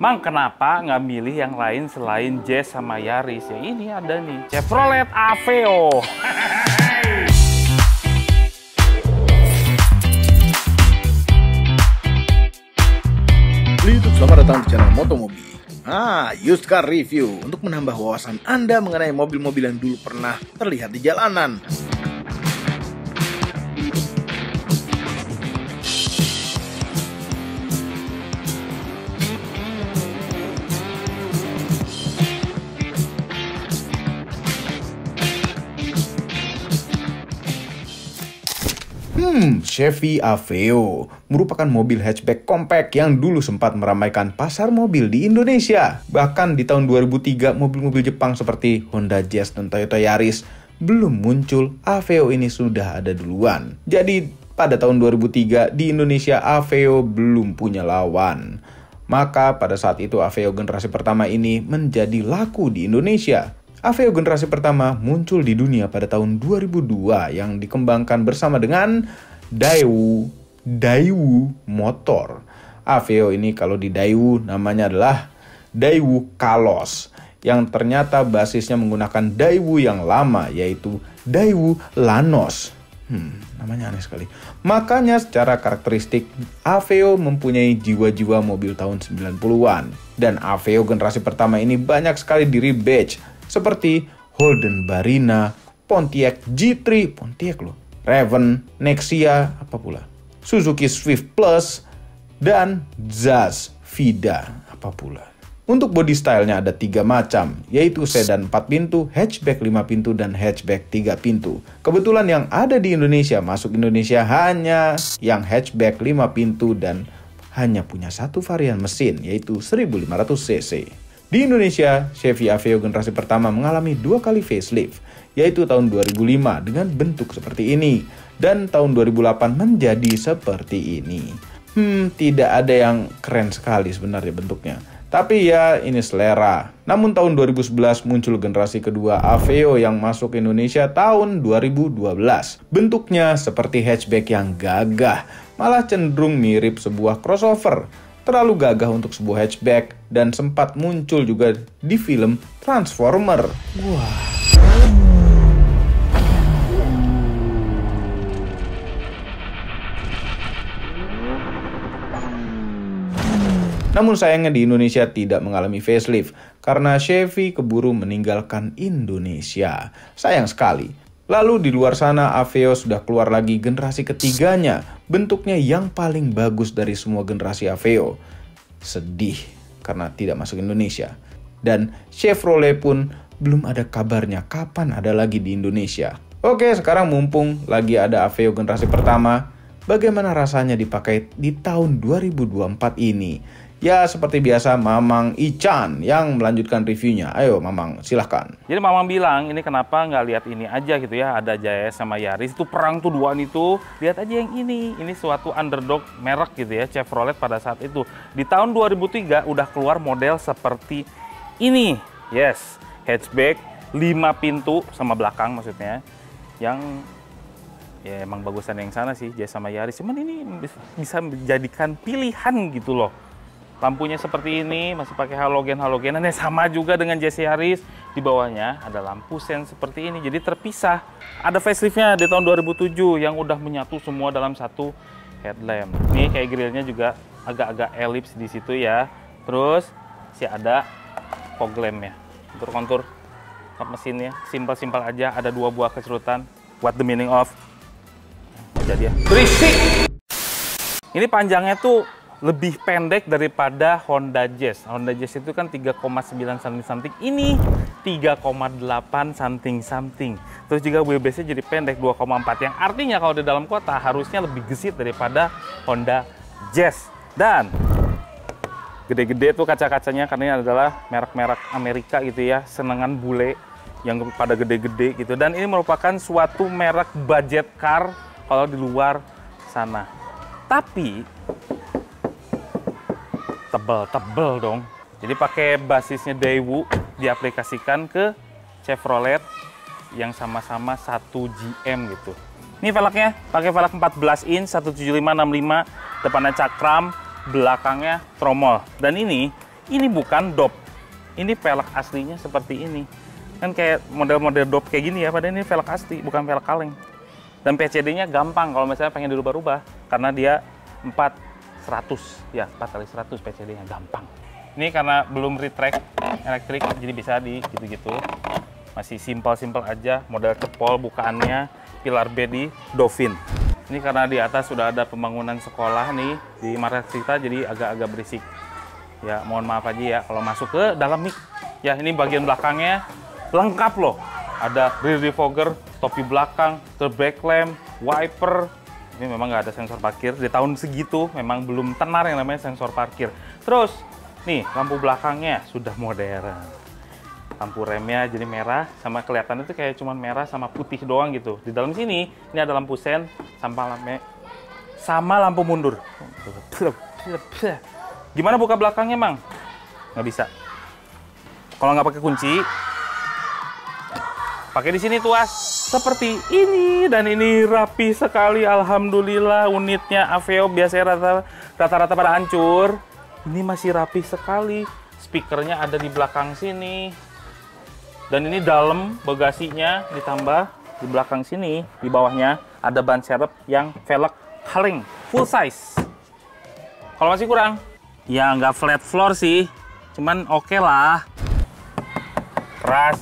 Mang, kenapa nggak milih yang lain selain Jazz sama Yaris? Ya ini ada nih, Chevrolet Aveo. Selamat datang di channel Motomobi. Used car review untuk menambah wawasan Anda mengenai mobil-mobil yang dulu pernah terlihat di jalanan. Chevy Aveo merupakan mobil hatchback compact yang dulu sempat meramaikan pasar mobil di Indonesia. Bahkan di tahun 2003, mobil-mobil Jepang seperti Honda Jazz dan Toyota Yaris belum muncul, Aveo ini sudah ada duluan. Jadi pada tahun 2003 di Indonesia Aveo belum punya lawan. Maka pada saat itu Aveo generasi pertama ini menjadi laku di Indonesia. Aveo generasi pertama muncul di dunia pada tahun 2002 yang dikembangkan bersama dengan Daewoo Motor. Aveo ini kalau di Daewoo namanya adalah Daewoo Kalos, yang ternyata basisnya menggunakan Daewoo yang lama, yaitu Daewoo Lanos. Namanya aneh sekali. Makanya secara karakteristik Aveo mempunyai jiwa-jiwa mobil tahun 90-an. Dan Aveo generasi pertama ini banyak sekali di rebadge, seperti Holden Barina, Pontiac G3, Raven, Nexia, apa pula, Suzuki Swift Plus, dan Zaz Vida, apa pula. Untuk body stylenya ada 3 macam, yaitu sedan 4 pintu, hatchback 5 pintu, dan hatchback 3 pintu. Kebetulan yang ada di Indonesia, masuk Indonesia hanya yang hatchback 5 pintu dan hanya punya satu varian mesin, yaitu 1500 cc. Di Indonesia, Chevy Aveo generasi pertama mengalami 2 kali facelift, yaitu tahun 2005 dengan bentuk seperti ini, dan tahun 2008 menjadi seperti ini. Tidak ada yang keren sekali sebenarnya bentuknya. Tapi ya, ini selera. Namun tahun 2011 muncul generasi kedua Aveo yang masuk Indonesia tahun 2012. Bentuknya seperti hatchback yang gagah, malah cenderung mirip sebuah crossover. Terlalu gagah untuk sebuah hatchback dan sempat muncul juga di film Transformer. Wah. Namun sayangnya di Indonesia tidak mengalami facelift karena Chevy keburu meninggalkan Indonesia. Sayang sekali. Lalu di luar sana Aveo sudah keluar lagi generasi ketiganya, bentuknya yang paling bagus dari semua generasi Aveo. Sedih karena tidak masuk Indonesia. Dan Chevrolet pun belum ada kabarnya kapan ada lagi di Indonesia. Oke, sekarang mumpung lagi ada Aveo generasi pertama, bagaimana rasanya dipakai di tahun 2024 ini? Ya, seperti biasa Mamang Ican yang melanjutkan reviewnya. Ayo Mamang, silahkan. Jadi Mamang bilang, ini kenapa nggak lihat ini aja gitu ya, ada Jazz sama Yaris, itu perang tuh duaan itu. Lihat aja yang ini suatu underdog merek gitu ya, Chevrolet pada saat itu. Di tahun 2003 udah keluar model seperti ini. Yes, hatchback 5 pintu sama belakang maksudnya. Yang ya emang bagusan yang sana sih, Jazz sama Yaris. Cuman ini bisa menjadikan pilihan gitu loh. Lampunya seperti ini, masih pakai halogen-halogenan, sama juga dengan Jazz Yaris. Di bawahnya ada lampu sen seperti ini, jadi terpisah. Ada faceliftnya di tahun 2007 yang udah menyatu semua dalam satu headlamp. Ini kayak grillnya juga agak-agak elips di situ ya. Terus sih ada fog lampnya. Kontur-kontur mesinnya, simpel-simpel aja. Ada 2 buah kecerutan. What the meaning of? Jadi ya. Berisik! Ini panjangnya tuh lebih pendek daripada Honda Jazz. Honda Jazz itu kan 3,9 something. Ini 3,8 something. Terus juga wheelbase-nya jadi pendek 2,4. Yang artinya kalau di dalam kota harusnya lebih gesit daripada Honda Jazz. Dan gede-gede tuh kaca-kacanya karena ini adalah merek-merek Amerika gitu ya. Senengan bule yang pada gede-gede gitu. Dan ini merupakan suatu merek budget car kalau di luar sana. Tapi tebel dong. Jadi pakai basisnya Daewoo diaplikasikan ke Chevrolet yang sama-sama 1 GM gitu. Ini velgnya pakai velg 14 inch 175/65, depannya cakram, belakangnya tromol. Dan ini Ini bukan dop. Ini velg aslinya seperti ini. Kan kayak model-model dop kayak gini ya, padahal ini velg asli, bukan velg kaleng. Dan PCD-nya gampang kalau misalnya pengen dirubah-rubah, karena dia 400, ya 4x100 PCD-nya gampang. Ini karena belum retract elektrik, jadi bisa di gitu-gitu. Masih simpel-simpel aja, model cepol bukaannya, pilar B di Dovin. Ini karena di atas sudah ada pembangunan sekolah nih di markas kita, jadi agak-agak berisik. Ya mohon maaf aja ya kalau masuk ke dalam mic. Ya ini bagian belakangnya lengkap loh. Ada rear defogger, topi belakang, back lamp, wiper. Ini memang nggak ada sensor parkir. Di tahun segitu memang belum tenar yang namanya sensor parkir. Terus nih lampu belakangnya sudah modern. Lampu remnya jadi merah, sama kelihatan itu kayak cuman merah sama putih doang gitu. Di dalam sini ini ada lampu sen sama lampu mundur. Gimana buka belakangnya, Mang? Nggak bisa. Kalau nggak pakai kunci, pakai di sini tuas seperti ini, dan ini rapi sekali. Alhamdulillah, unitnya Aveo biasanya rata-rata pada hancur. Ini masih rapi sekali. Speakernya ada di belakang sini. Dan ini dalam bagasinya ditambah di belakang sini, di bawahnya ada ban serep yang velg kaleng full size. Kalau masih kurang, ya nggak flat floor sih, cuman oke lah. Keras,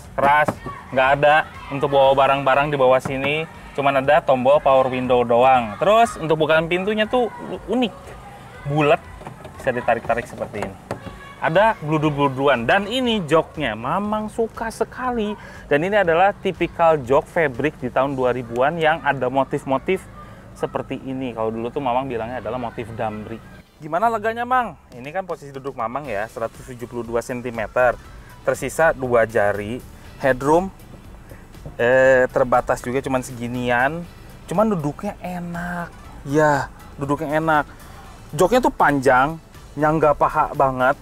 nggak ada untuk bawa barang-barang di bawah sini, cuman ada tombol power window doang. Terus untuk bukaan pintunya tuh unik, bulat, bisa ditarik-tarik seperti ini. Ada bludu-bluduan, dan ini joknya Mamang suka sekali. Dan ini adalah tipikal jok fabric di tahun 2000-an yang ada motif-motif seperti ini. Kalau dulu tuh Mamang bilangnya adalah motif damri. Gimana leganya, Mang? Ini kan posisi duduk Mamang ya, 172 cm. Tersisa 2 jari. Headroom terbatas juga, cuman seginian. Cuman duduknya enak. Ya, duduknya enak. Joknya tuh panjang, nyangga paha banget.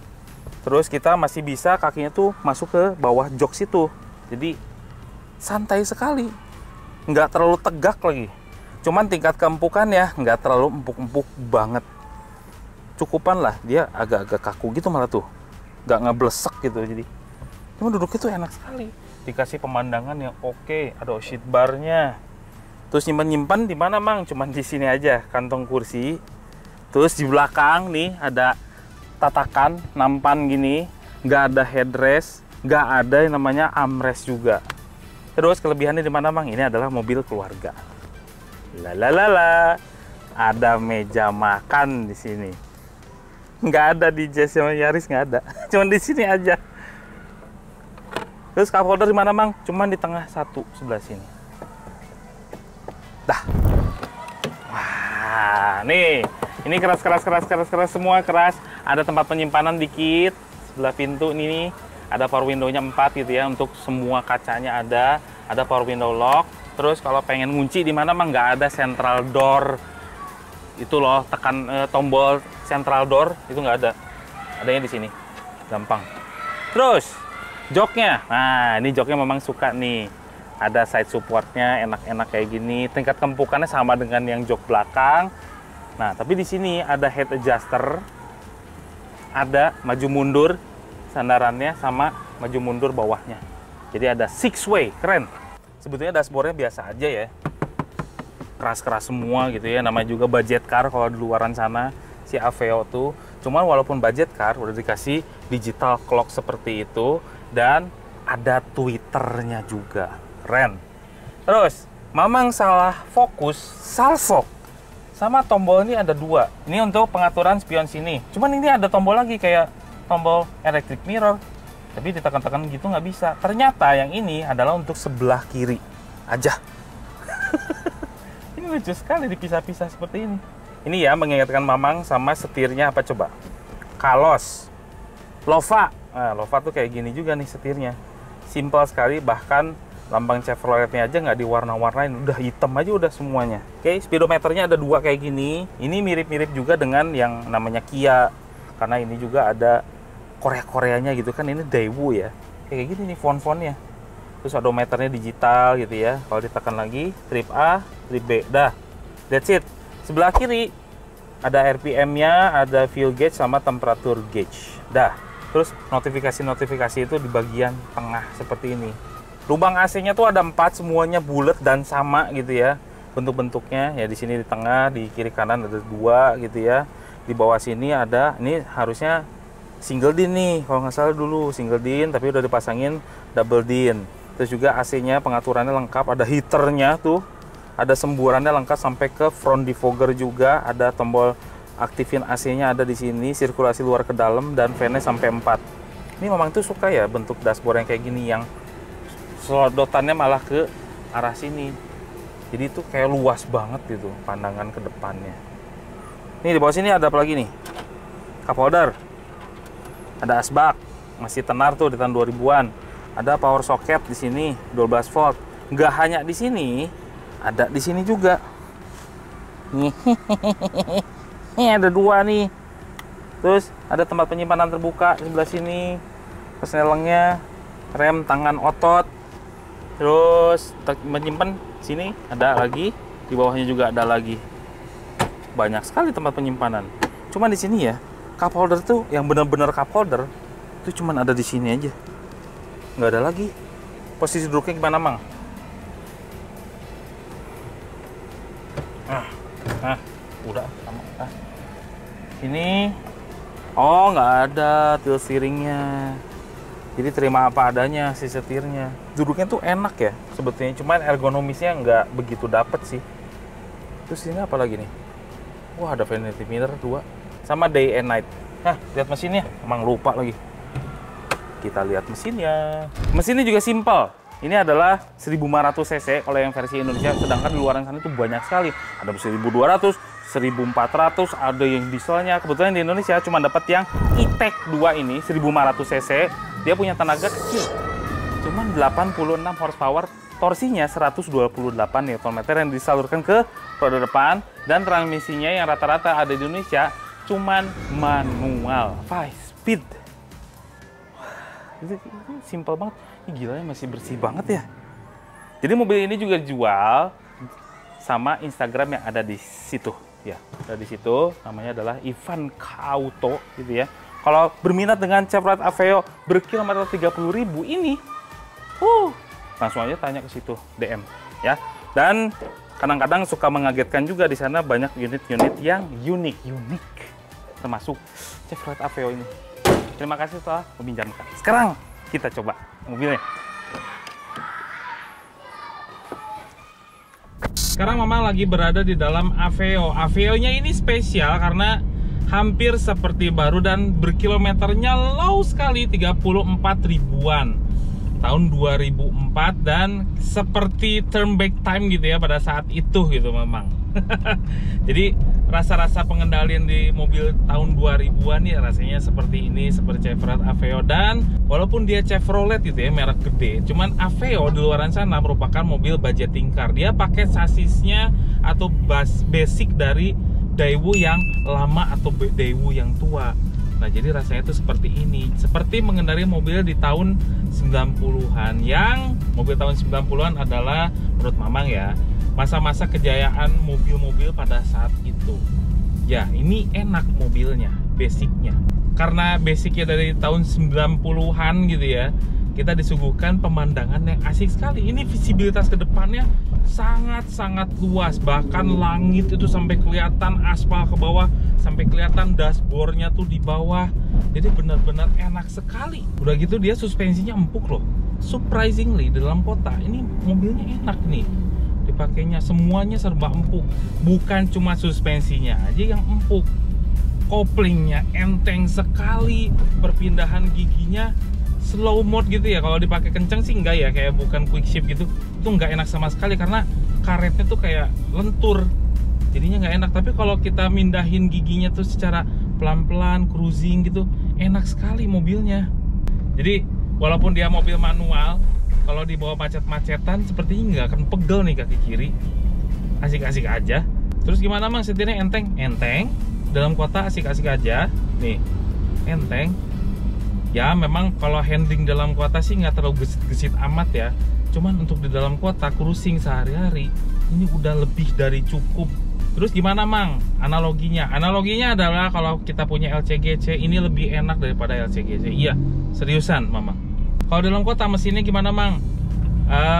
Terus kita masih bisa kakinya tuh masuk ke bawah jok situ. Jadi santai sekali. Nggak terlalu tegak lagi. Cuman tingkat keempukan ya nggak terlalu empuk-empuk banget. Cukupan lah, dia agak-agak kaku gitu malah tuh. Nggak ngeblesek gitu. Jadi cuma duduknya tuh enak sekali. Dikasih pemandangan yang oke. Ada seat bar-nya. Terus nyimpan di mana, Mang? Cuman di sini aja, kantong kursi. Terus di belakang nih ada tatakan nampan gini, nggak ada headrest, nggak ada yang namanya armrest juga. Terus kelebihannya di mana, Bang? Ini adalah mobil keluarga. Lalalala, ada meja makan di sini. Nggak ada di Jazz sama Yaris, nggak ada. Cuman di sini aja. Terus cup holder di mana, Bang? Cuman di tengah satu sebelah sini. Dah. Wah, nih. Ini keras semua keras. Ada tempat penyimpanan dikit sebelah pintu ini. Ada power window-nya 4 gitu ya, untuk semua kacanya ada. Ada power window lock. Terus kalau pengen ngunci di mana, Mang, nggak ada central door. Itu loh, tekan tombol central door itu nggak ada. Adanya di sini. Gampang. Terus joknya. Nah, ini joknya memang suka nih. Ada side supportnya, enak-enak kayak gini. Tingkat kempukannya sama dengan yang jok belakang. Nah, tapi di sini ada head adjuster, ada maju mundur sandarannya sama maju mundur bawahnya. Jadi ada 6-way, keren. Sebetulnya dashboardnya biasa aja ya, keras-keras semua gitu ya. Namanya juga budget car kalau di luaran sana si Aveo tuh. Cuman walaupun budget car udah dikasih digital clock seperti itu, dan ada tweeternya juga, keren. Terus Mamang salah fokus salvo. Sama tombol ini ada 2. Ini untuk pengaturan spion sini. Cuman ini ada tombol lagi kayak tombol electric mirror. Tapi ditekan-tekan gitu nggak bisa. Ternyata yang ini adalah untuk sebelah kiri aja. Ini lucu sekali dipisah-pisah seperti ini. Ini ya mengingatkan Mamang sama setirnya apa coba? Kalos. Lova. Nah, Lova tuh kayak gini juga nih setirnya. Simple sekali, bahkan lambang Chevroletnya aja nggak diwarna-warnain, udah hitam aja udah semuanya. Oke, speedometernya ada 2 kayak gini. Ini mirip-mirip juga dengan yang namanya Kia, karena ini juga ada Korea-Koreanya gitu kan. Ini Daewoo ya, kayak gini nih font-fontnya. Terus odometernya digital gitu ya. Kalau ditekan lagi, trip A, trip B, dah. That's it. Sebelah kiri ada RPM-nya, ada fuel gauge sama temperature gauge. Dah. Terus notifikasi itu di bagian tengah seperti ini. Lubang AC-nya tuh ada 4, semuanya bulat dan sama gitu ya bentuk-bentuknya. Ya di sini di tengah, di kiri kanan ada 2 gitu ya. Di bawah sini ada, ini harusnya single din nih kalau nggak salah dulu single din, tapi udah dipasangin double din. Terus juga AC-nya pengaturannya lengkap, ada heaternya tuh, ada semburannya lengkap sampai ke front defogger juga, ada tombol aktifin AC-nya ada di sini, sirkulasi luar ke dalam, dan fan-nya sampai 4. Ini memang tuh suka ya bentuk dashboard yang kayak gini, yang selodotannya malah ke arah sini. Jadi itu kayak luas banget gitu pandangan ke depannya. Nih di bawah sini ada apa lagi nih? Cup holder. Ada asbak, masih tenar tuh di tahun 2000-an. Ada power socket di sini 12 volt. Nggak hanya di sini, ada di sini juga. Ini ada 2 nih. Terus ada tempat penyimpanan terbuka di sebelah sini. Persnelengnya, rem tangan otot. Terus menyimpan sini ada lagi, di bawahnya juga ada lagi. Banyak sekali tempat penyimpanan. Cuman di sini ya, cup holder tuh yang benar-benar cup holder itu cuman ada di sini aja. Nggak ada lagi. Posisi duduknya gimana, Mang? Udah sama. Ini oh nggak ada tilt steeringnya, jadi terima apa adanya si setirnya. Duduknya tuh enak ya sebetulnya, cuman ergonomisnya nggak begitu dapet sih. Terus ini apa lagi nih? Wah, ada vanity mirror 2 sama day and night. Lihat mesinnya, emang lupa lagi. Kita lihat mesinnya. Mesinnya juga simpel. Ini adalah 1500 cc kalau yang versi Indonesia, sedangkan di luar sana itu banyak sekali. Ada 1200, 1400, ada yang dieselnya. Kebetulan di Indonesia cuma dapat yang E-Tech 2 ini 1500 cc. Dia punya tenaga kecil, cuman 86 horsepower, torsinya 128 Nm yang disalurkan ke roda depan, dan transmisinya yang rata-rata ada di Indonesia cuman manual 5 speed. Itu simple banget. Ini gila ya, masih bersih banget ya. Jadi mobil ini juga dijual sama Instagram yang ada di situ ya. Ada di situ, namanya adalah Ivan Auto gitu ya. Kalau berminat dengan Chevrolet Aveo berkilometer 30.000 ini, langsung aja tanya ke situ, DM ya. Dan kadang-kadang suka mengagetkan juga, di sana banyak unit-unit yang unik, termasuk Chevrolet Aveo ini. Terima kasih telah meminjamkan. Sekarang kita coba mobilnya. Sekarang Mama lagi berada di dalam Aveo. Aveo-nya ini spesial karena hampir seperti baru dan berkilometernya low sekali, 34 ribuan. Tahun 2004, dan seperti turn back time gitu ya pada saat itu gitu memang. Jadi rasa-rasa pengendalian di mobil tahun 2000-an ya rasanya seperti ini, seperti Chevrolet Aveo. Dan walaupun dia Chevrolet gitu ya, merek gede, cuman Aveo di luaran sana merupakan mobil budgeting car. Dia pakai sasisnya atau basic dari Daewoo yang lama atau Daewoo yang tua. Nah, jadi rasanya itu seperti ini, seperti mengendarai mobil di tahun 90-an. Yang mobil tahun 90-an adalah menurut Mamang ya, masa-masa kejayaan mobil-mobil pada saat itu. Ya, ini enak mobilnya, basicnya. Karena basicnya dari tahun 90-an gitu ya, kita disuguhkan pemandangan yang asik sekali. Ini visibilitas ke depannya sangat-sangat luas, bahkan langit itu sampai kelihatan, aspal ke bawah sampai kelihatan, dashboardnya tuh di bawah. Jadi benar-benar enak sekali. Udah gitu dia suspensinya empuk loh, surprisingly di dalam kota ini mobilnya enak nih dipakainya, semuanya serba empuk. Bukan cuma suspensinya aja yang empuk, koplingnya enteng sekali, perpindahan giginya slow mode gitu ya. Kalau dipakai kenceng sih enggak ya, kayak bukan quick shift gitu, itu nggak enak sama sekali karena karetnya tuh kayak lentur, jadinya nggak enak. Tapi kalau kita mindahin giginya tuh secara pelan-pelan, cruising gitu, enak sekali mobilnya. Jadi walaupun dia mobil manual, kalau dibawa macet-macetan sepertinya nggak akan pegel nih kaki kiri, asik-asik aja. Terus gimana Mang, setirnya enteng? Enteng. Dalam kota asik-asik aja nih, enteng. Ya memang kalau handling dalam kota sih nggak terlalu gesit-gesit amat ya. Cuman untuk di dalam kota cruising sehari-hari ini udah lebih dari cukup Terus gimana Mang analoginya? Analoginya adalah kalau kita punya LCGC ini lebih enak daripada LCGC. Iya, seriusan Mamang. Kalau dalam kota mesinnya gimana Mang?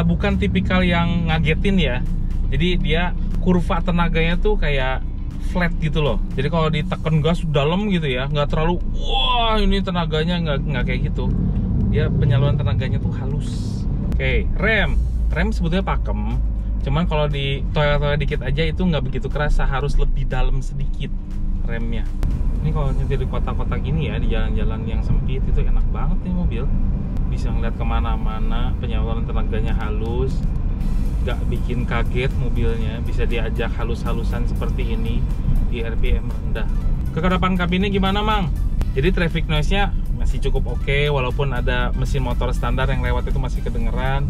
Bukan tipikal yang ngagetin ya. Jadi dia kurva tenaganya tuh kayak flat gitu loh. Jadi kalau ditekan gas dalam gitu ya, nggak terlalu wah ini tenaganya nggak kayak gitu. Dia penyaluran tenaganya tuh halus. Oke, rem sebetulnya pakem. Cuman kalau di toel-toel dikit aja itu nggak begitu kerasa, harus lebih dalam sedikit remnya. Ini kalau nyetir di kota-kota gini ya, di jalan-jalan yang sempit itu enak banget nih mobil. Bisa ngeliat kemana-mana, penyaluran tenaganya halus, nggak bikin kaget mobilnya, bisa diajak halus-halusan seperti ini di RPM rendah. Kekedapan kabinnya gimana Mang? Jadi traffic noise-nya masih cukup oke, walaupun ada mesin motor standar yang lewat itu masih kedengeran.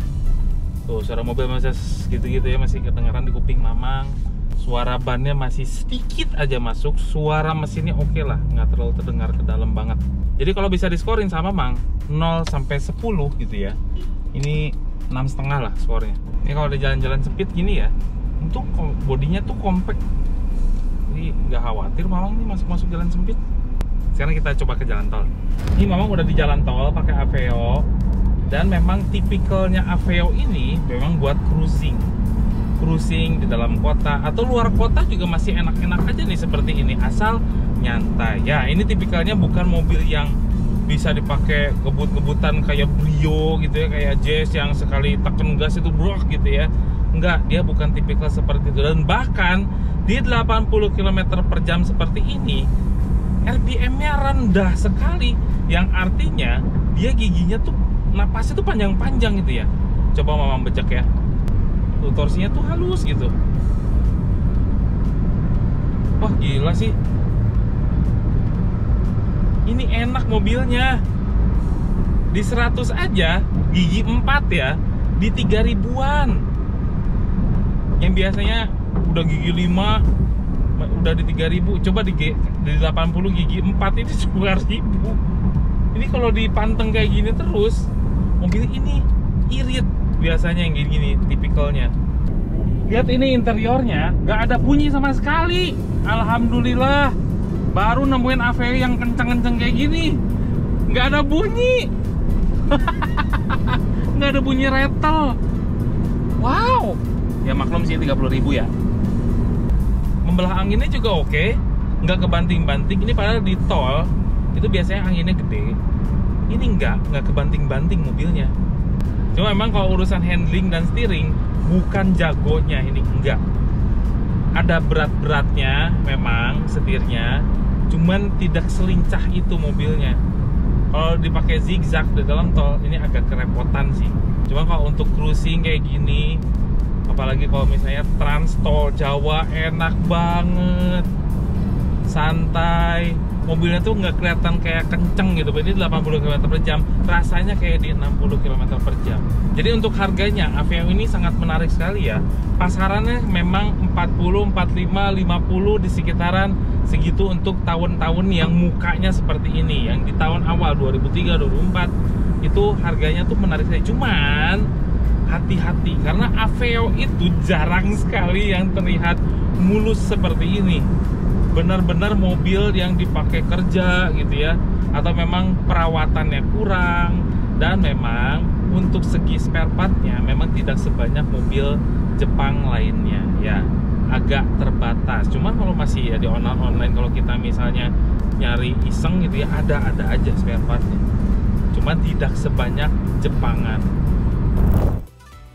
Tuh, suara mobil masih gitu-gitu ya, masih kedengaran di kuping Mamang. Suara bannya masih sedikit aja masuk, suara mesinnya oke lah, nggak terlalu terdengar ke dalam banget. Jadi kalau bisa diskorin sama Mang, 0 sampai 10 gitu ya. Ini 6,5 lah skornya. Ini kalau di jalan-jalan sempit gini ya, untuk bodinya tuh compact. Jadi nggak khawatir Mamang nih masuk-masuk jalan sempit. Sekarang kita coba ke jalan tol. Ini Mamang udah di jalan tol pakai Aveo. Dan memang tipikalnya Aveo ini memang buat cruising di dalam kota atau luar kota juga masih enak-enak aja nih seperti ini, asal nyantai ya. Ini tipikalnya bukan mobil yang bisa dipakai ngebut-ngebutan kayak Brio gitu ya, kayak Jazz yang sekali tekan gas itu brok gitu ya. Enggak, dia bukan tipikal seperti itu. Dan bahkan di 80 km per jam seperti ini RPM-nya rendah sekali, yang artinya dia giginya tuh napasnya tuh panjang-panjang gitu ya. Coba Mamang becek ya. Tuh torsinya tuh halus gitu. Wah gila sih. Ini enak mobilnya. Di 100 aja gigi 4 ya, di 3000-an. Yang biasanya udah gigi 5 udah di 3000, coba di 80 gigi 4 ini 2000. Ini kalau dipanteng kayak gini terus, mobil ini irit biasanya yang gini-gini tipikalnya. Lihat ini interiornya, nggak ada bunyi sama sekali. Alhamdulillah, baru nemuin Aveo yang kenceng-kenceng kayak gini, nggak ada bunyi. Nggak ada bunyi rattle. Wow, ya maklum sih 30.000 ya. Membelah anginnya juga oke, nggak kebanting-banting. Ini padahal di tol itu biasanya anginnya gede. Ini nggak kebanting-banting mobilnya. Cuma memang kalau urusan handling dan steering bukan jagonya ini, enggak. Ada berat-beratnya memang setirnya, cuman tidak selincah itu mobilnya. Kalau dipakai zigzag di dalam tol ini agak kerepotan sih. Cuma kalau untuk cruising kayak gini, apalagi kalau misalnya trans tol Jawa, enak banget, santai. Mobilnya tuh nggak kelihatan kayak kenceng gitu. Ini 80 km per jam, rasanya kayak di 60 km per jam. Jadi untuk harganya Aveo ini sangat menarik sekali ya. Pasarannya memang 40, 45, 50 di sekitaran segitu untuk tahun-tahun yang mukanya seperti ini. Yang di tahun awal 2003, 2004 itu harganya tuh menarik sekali. Cuman hati-hati karena Aveo itu jarang sekali yang terlihat mulus seperti ini. Benar-benar mobil yang dipakai kerja gitu ya, atau memang perawatannya kurang, dan memang untuk segi spare partnya memang tidak sebanyak mobil Jepang lainnya ya, agak terbatas. Cuman kalau masih ya di online kalau kita misalnya nyari iseng gitu ya, ada aja spare partnya, cuman tidak sebanyak Jepangan.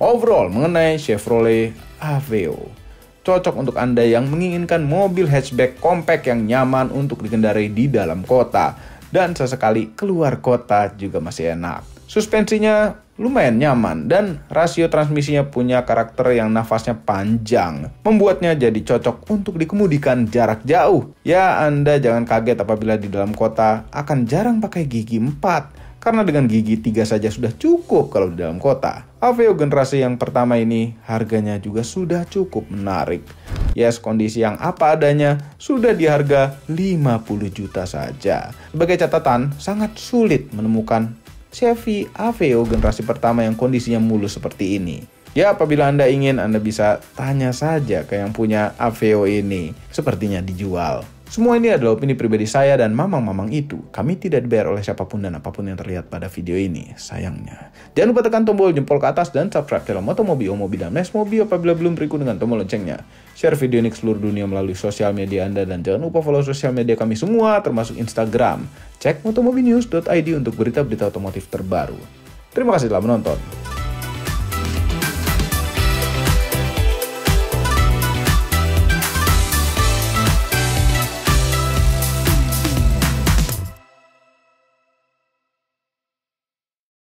Overall mengenai Chevrolet Aveo, cocok untuk Anda yang menginginkan mobil hatchback compact yang nyaman untuk dikendarai di dalam kota, dan sesekali keluar kota juga masih enak. Suspensinya lumayan nyaman dan rasio transmisinya punya karakter yang nafasnya panjang, membuatnya jadi cocok untuk dikemudikan jarak jauh. Ya, Anda jangan kaget apabila di dalam kota akan jarang pakai gigi 4. Karena dengan gigi 3 saja sudah cukup kalau di dalam kota. Aveo generasi yang pertama ini harganya juga sudah cukup menarik. Yes, kondisi yang apa adanya sudah di harga 50 juta saja. Sebagai catatan, sangat sulit menemukan Chevy Aveo generasi pertama yang kondisinya mulus seperti ini. Ya, apabila Anda ingin, Anda bisa tanya saja ke yang punya Aveo ini. Sepertinya dijual. Semua ini adalah opini pribadi saya dan mamang-mamang itu. Kami tidak dibayar oleh siapapun dan apapun yang terlihat pada video ini, sayangnya. Jangan lupa tekan tombol jempol ke atas dan subscribe channel Motomobi, Omobi, dan Nesmobi apabila belum berikut dengan tombol loncengnya. Share video ini ke seluruh dunia melalui sosial media Anda dan jangan lupa follow sosial media kami semua termasuk Instagram. Cek motomobinews.id untuk berita-berita otomotif terbaru. Terima kasih telah menonton.